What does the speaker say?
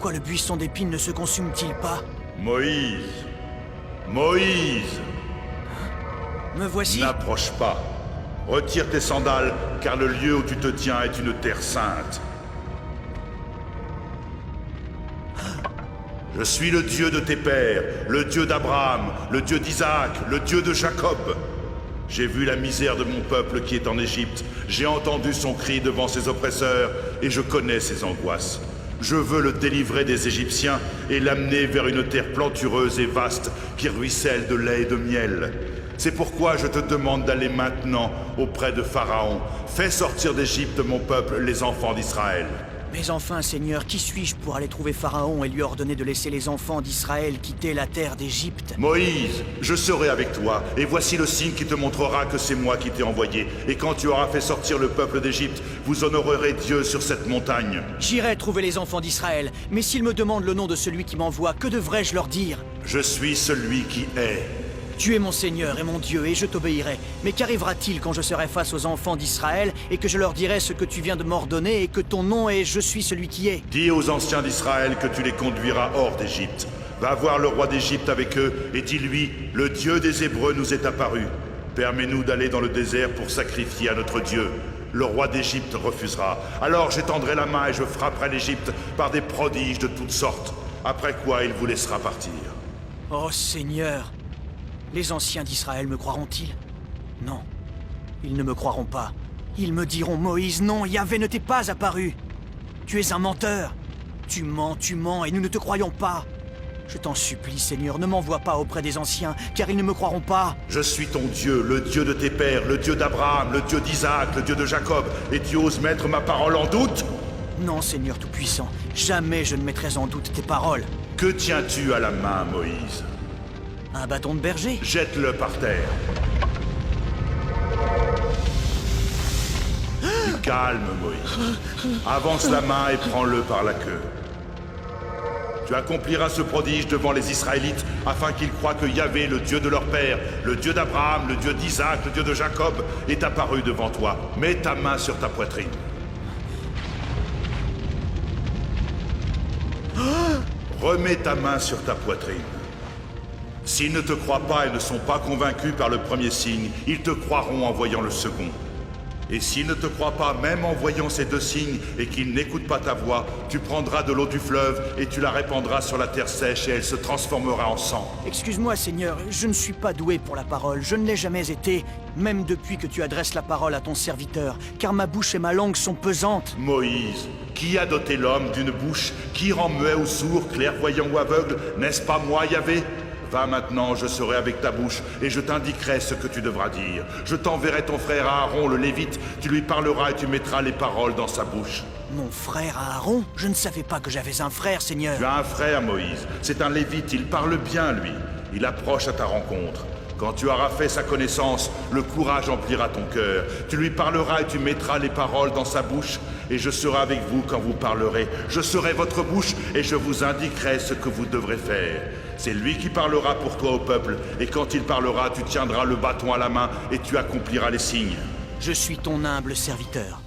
Pourquoi le buisson d'épines ne se consume-t-il pas? Moïse! Moïse! Me voici. N'approche pas. Retire tes sandales, car le lieu où tu te tiens est une terre sainte. Je suis le Dieu de tes pères, le Dieu d'Abraham, le Dieu d'Isaac, le Dieu de Jacob. J'ai vu la misère de mon peuple qui est en Égypte, j'ai entendu son cri devant ses oppresseurs, et je connais ses angoisses. Je veux le délivrer des Égyptiens et l'amener vers une terre plantureuse et vaste qui ruisselle de lait et de miel. C'est pourquoi je te demande d'aller maintenant auprès de Pharaon. Fais sortir d'Égypte mon peuple, les enfants d'Israël. Mais enfin, Seigneur, qui suis-je pour aller trouver Pharaon et lui ordonner de laisser les enfants d'Israël quitter la terre d'Égypte? Moïse, je serai avec toi, et voici le signe qui te montrera que c'est moi qui t'ai envoyé. Et quand tu auras fait sortir le peuple d'Égypte, vous honorerez Dieu sur cette montagne. J'irai trouver les enfants d'Israël, mais s'ils me demandent le nom de celui qui m'envoie, que devrais-je leur dire? Je suis celui qui est. Tu es mon Seigneur et mon Dieu, et je t'obéirai. Mais qu'arrivera-t-il quand je serai face aux enfants d'Israël, et que je leur dirai ce que tu viens de m'ordonner, et que ton nom est « Je suis celui qui est » ? Dis aux anciens d'Israël que tu les conduiras hors d'Égypte. Va voir le roi d'Égypte avec eux, et dis-lui, le Dieu des Hébreux nous est apparu. Permets-nous d'aller dans le désert pour sacrifier à notre Dieu. Le roi d'Égypte refusera. Alors j'étendrai la main et je frapperai l'Égypte par des prodiges de toutes sortes. Après quoi il vous laissera partir. Oh Seigneur! Les anciens d'Israël me croiront-ils? Non, ils ne me croiront pas. Ils me diront, Moïse, non, Yahvé ne t'est pas apparu. Tu es un menteur. Tu mens, et nous ne te croyons pas. Je t'en supplie, Seigneur, ne m'envoie pas auprès des anciens, car ils ne me croiront pas. Je suis ton Dieu, le Dieu de tes pères, le Dieu d'Abraham, le Dieu d'Isaac, le Dieu de Jacob, et tu oses mettre ma parole en doute? Non, Seigneur Tout-Puissant, jamais je ne mettrai en doute tes paroles. Que tiens-tu à la main, Moïse? Un bâton de berger? Jette-le par terre. Calme, Moïse. Avance la main et prends-le par la queue. Tu accompliras ce prodige devant les Israélites afin qu'ils croient que Yahvé, le Dieu de leur père, le Dieu d'Abraham, le Dieu d'Isaac, le Dieu de Jacob, est apparu devant toi. Mets ta main sur ta poitrine. Remets ta main sur ta poitrine. S'ils ne te croient pas et ne sont pas convaincus par le premier signe, ils te croiront en voyant le second. Et s'ils ne te croient pas, même en voyant ces deux signes, et qu'ils n'écoutent pas ta voix, tu prendras de l'eau du fleuve et tu la répandras sur la terre sèche et elle se transformera en sang. Excuse-moi, Seigneur, je ne suis pas doué pour la parole, je ne l'ai jamais été, même depuis que tu adresses la parole à ton serviteur, car ma bouche et ma langue sont pesantes. Moïse, qui a doté l'homme d'une bouche? Qui rend muet ou sourd, clairvoyant ou aveugle? N'est-ce pas moi, Yahvé? Va maintenant, je serai avec ta bouche, et je t'indiquerai ce que tu devras dire. Je t'enverrai ton frère Aaron, le Lévite, tu lui parleras et tu mettras les paroles dans sa bouche. Mon frère Aaron? Je ne savais pas que j'avais un frère, Seigneur. Tu as un frère, Moïse. C'est un Lévite, il parle bien, lui. Il approche à ta rencontre. Quand tu auras fait sa connaissance, le courage emplira ton cœur. Tu lui parleras et tu mettras les paroles dans sa bouche, et je serai avec vous quand vous parlerez. Je serai votre bouche, et je vous indiquerai ce que vous devrez faire. C'est lui qui parlera pour toi au peuple, et quand il parlera, tu tiendras le bâton à la main, et tu accompliras les signes. Je suis ton humble serviteur.